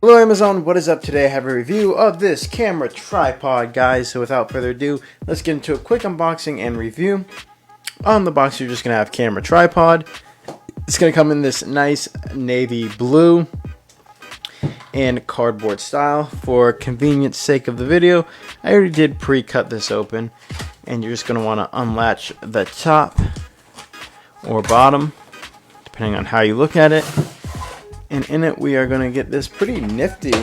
Hello Amazon, what is up? Today I have a review of this camera tripod, guys. So without further ado, let's get into a quick unboxing and review. On the box, you're just going to have camera tripod. It's going to come in this nice navy blue and cardboard style. For convenience sake of the video, I already did pre-cut this open. And you're just going to want to unlatch the top or bottom, depending on how you look at it. And in it we are going to get this pretty nifty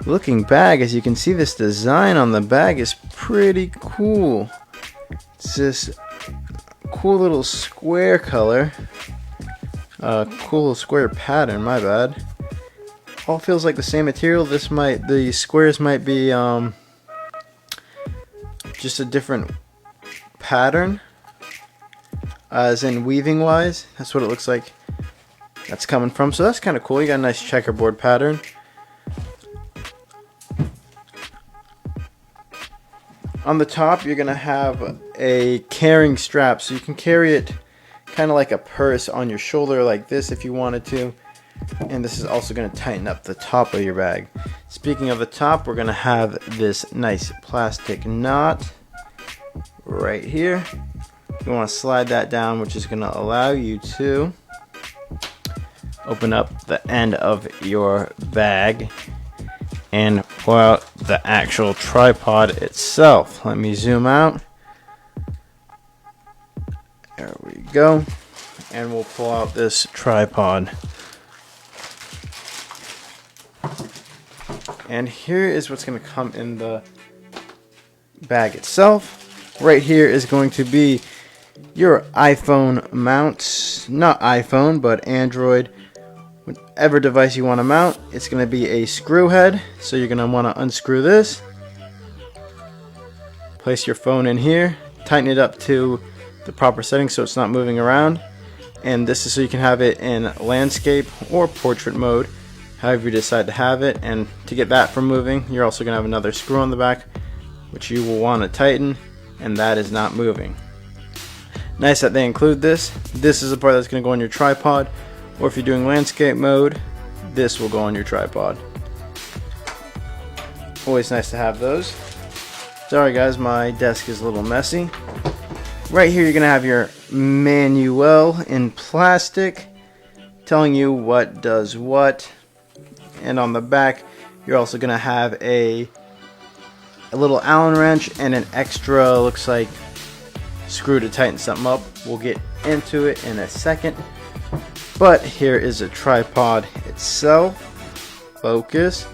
looking bag. As you can see, this design on the bag is pretty cool. It's this cool little square color, cool little square pattern, my bad. All feels like the same material. The squares might be just a different pattern, as in weaving wise. That's what it looks like that's coming from, so that's kind of cool. You got a nice checkerboard pattern. On the top, you're gonna have a carrying strap, so you can carry it kind of like a purse on your shoulder like this if you wanted to. And this is also going to tighten up the top of your bag. Speaking of the top, we're going to have this nice plastic knot right here. You want to slide that down, which is going to allow you to open up the end of your bag and pull out the actual tripod itself. Let me zoom out. There we go. And we'll pull out this tripod. And here is what's going to come in the bag itself. Right here is going to be your iPhone mount. Not iPhone, but Android. Whatever device you want to mount. It's going to be a screw head. So you're going to want to unscrew this. Place your phone in here. Tighten it up to the proper settings so it's not moving around. And this is so you can have it in landscape or portrait mode, however you decide to have it. And to get that from moving, you're also going to have another screw on the back, which you will want to tighten, and that is not moving. Nice that they include this. This is the part that's going to go on your tripod, or if you're doing landscape mode, this will go on your tripod. Always nice to have those. Sorry guys, my desk is a little messy. Right here you're going to have your manual in plastic telling you what does what. And on the back, you're also going to have a little Allen wrench and an extra, looks like, screw to tighten something up. We'll get into it in a second. But here is a tripod itself. Focus.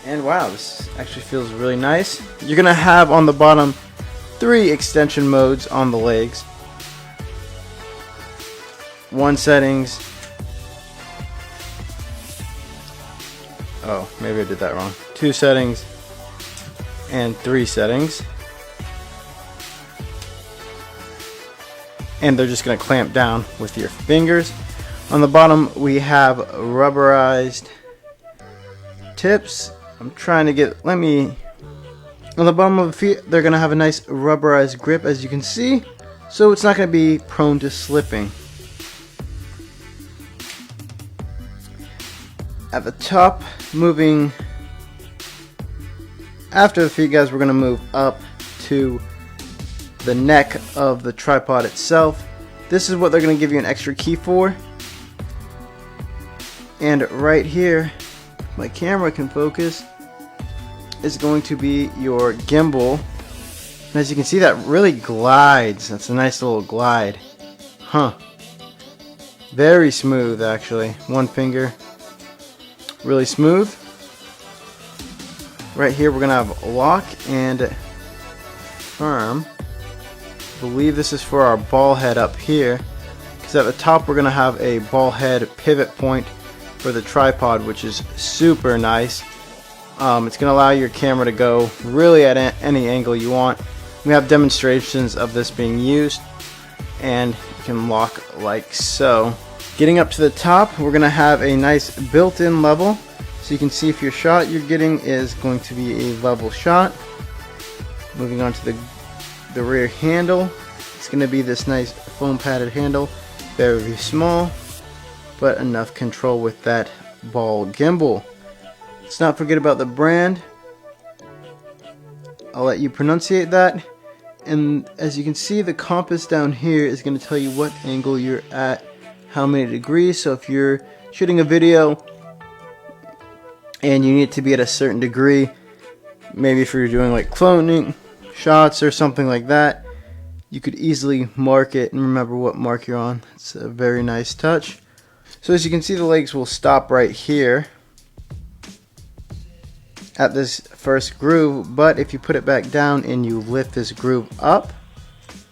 And wow, this actually feels really nice. You're going to have on the bottom 3 extension modes on the legs. 1 settings. Oh, maybe I did that wrong. 2 settings and 3 settings. And they're just going to clamp down with your fingers. On the bottom we have rubberized tips. I'm trying to get, on the bottom of the feet they're going to have a nice rubberized grip, as you can see, so it's not going to be prone to slipping. At the top, moving after the feet, guys, we're going to move up to the neck of the tripod itself. This is what they're going to give you an extra key for. And right here, my camera can focus, is going to be your gimbal. And as you can see, that really glides. That's a nice little glide. Huh. Very smooth, actually. One finger. Really smooth. Right here we're going to have lock and firm. I believe this is for our ball head up here, because at the top we're going to have a ball head pivot point for the tripod, which is super nice. It's going to allow your camera to go really at any angle you want. We have demonstrations of this being used, and you can lock like so. Getting up to the top, we're going to have a nice built-in level, so you can see if your shot you're getting is going to be a level shot. Moving on to the rear handle, it's going to be this nice foam padded handle, very small. but enough control with that ball gimbal. Let's not forget about the brand. I'll let you pronunciate that. And as you can see, the compass down here is going to tell you what angle you're at, how many degrees. So if you're shooting a video and you need it to be at a certain degree, maybe if you're doing like cloning shots or something like that, you could easily mark it and remember what mark you're on. It's a very nice touch. So as you can see, the legs will stop right here at this first groove, but if you put it back down and you lift this groove up,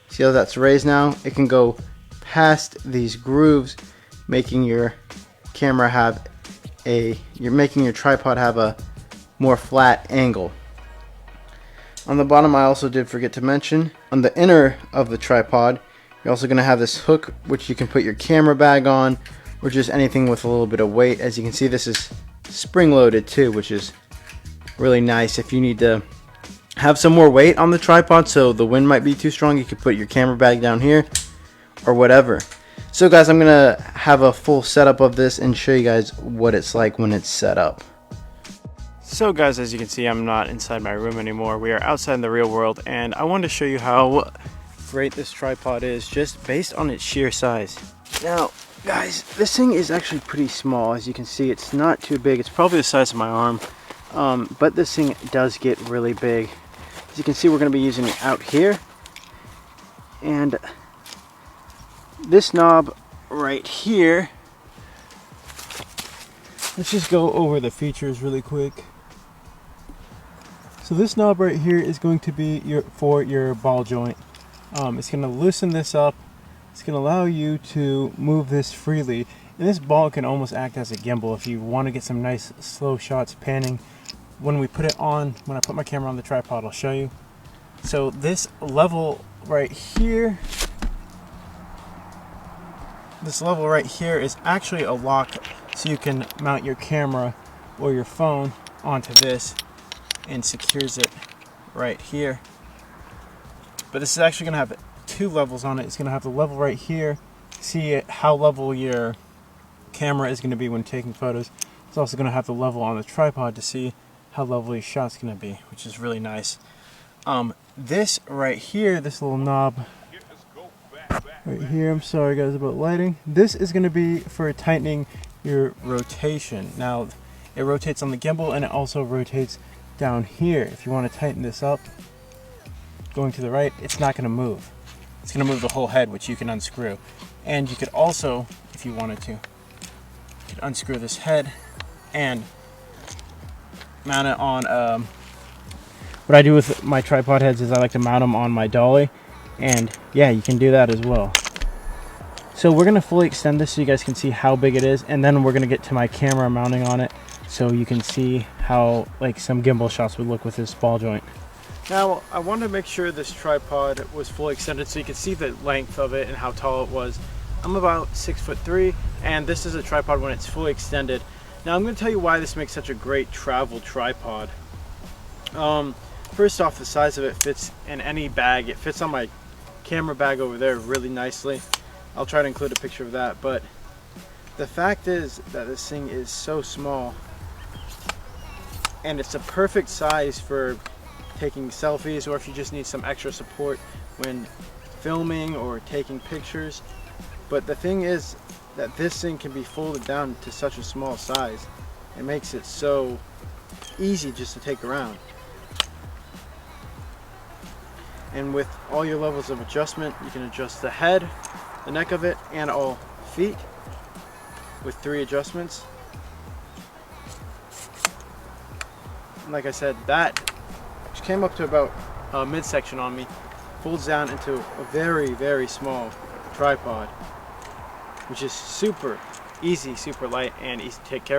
see how that's raised now? It can go past these grooves, making your camera have you're making your tripod have a more flat angle. On the bottom, I also did forget to mention, on the inner of the tripod, you're also going to have this hook which you can put your camera bag on, or just anything with a little bit of weight. As you can see, this is spring loaded too, which is really nice. If you need to have some more weight on the tripod so the wind might be too strong, you could put your camera bag down here or whatever. So guys, I'm gonna have a full setup of this and show you guys what it's like when it's set up. So guys, as you can see, I'm not inside my room anymore. We are outside in the real world, and I wanted to show you how great this tripod is just based on its sheer size. Now guys, this thing is actually pretty small. As you can see, it's not too big. It's probably the size of my arm. But this thing does get really big. As you can see, we're going to be using it out here, and this knob right here, let's just go over the features really quick. So this knob right here is going to be for your ball joint. It's going to loosen this up. It's going to allow you to move this freely, and this ball can almost act as a gimbal if you want to get some nice slow shots panning. When we put it on, when I put my camera on the tripod, I'll show you. So this level right here, is actually a lock, so you can mount your camera or your phone onto this and secures it right here. But this is actually going to have two levels on it. It's going to have the level right here, see how level your camera is going to be when taking photos. It's also going to have the level on the tripod to see how level your shot's going to be, which is really nice. This right here, this little knob right here, I'm sorry guys about lighting, this is going to be for tightening your rotation. Now it rotates on the gimbal, and it also rotates down here. If you want to tighten this up going to the right, it's not going to move. It's going to move the whole head, which you can unscrew. And you could also, if you wanted to, you could unscrew this head and mount it on, what I do with my tripod heads is I like to mount them on my dolly, and yeah, you can do that as well. So we're going to fully extend this so you guys can see how big it is, and then we're going to get to my camera mounting on it so you can see how like some gimbal shots would look with this ball joint. Now I wanted to make sure this tripod was fully extended so you can see the length of it and how tall it was. I'm about 6'3", and this is a tripod when it's fully extended. Now I'm going to tell you why this makes such a great travel tripod. First off, the size of it fits in any bag. It fits on my camera bag over there really nicely. I'll try to include a picture of that, but the fact is that this thing is so small, and it's a perfect size for taking selfies, or if you just need some extra support when filming or taking pictures. But the thing is that this thing can be folded down to such a small size. It makes it so easy just to take around. And with all your levels of adjustment, you can adjust the head, the neck of it, and all feet with 3 adjustments. And like I said, that, which came up to about midsection on me, folds down into a very, very small tripod, which is super easy, super light, and easy to take care of.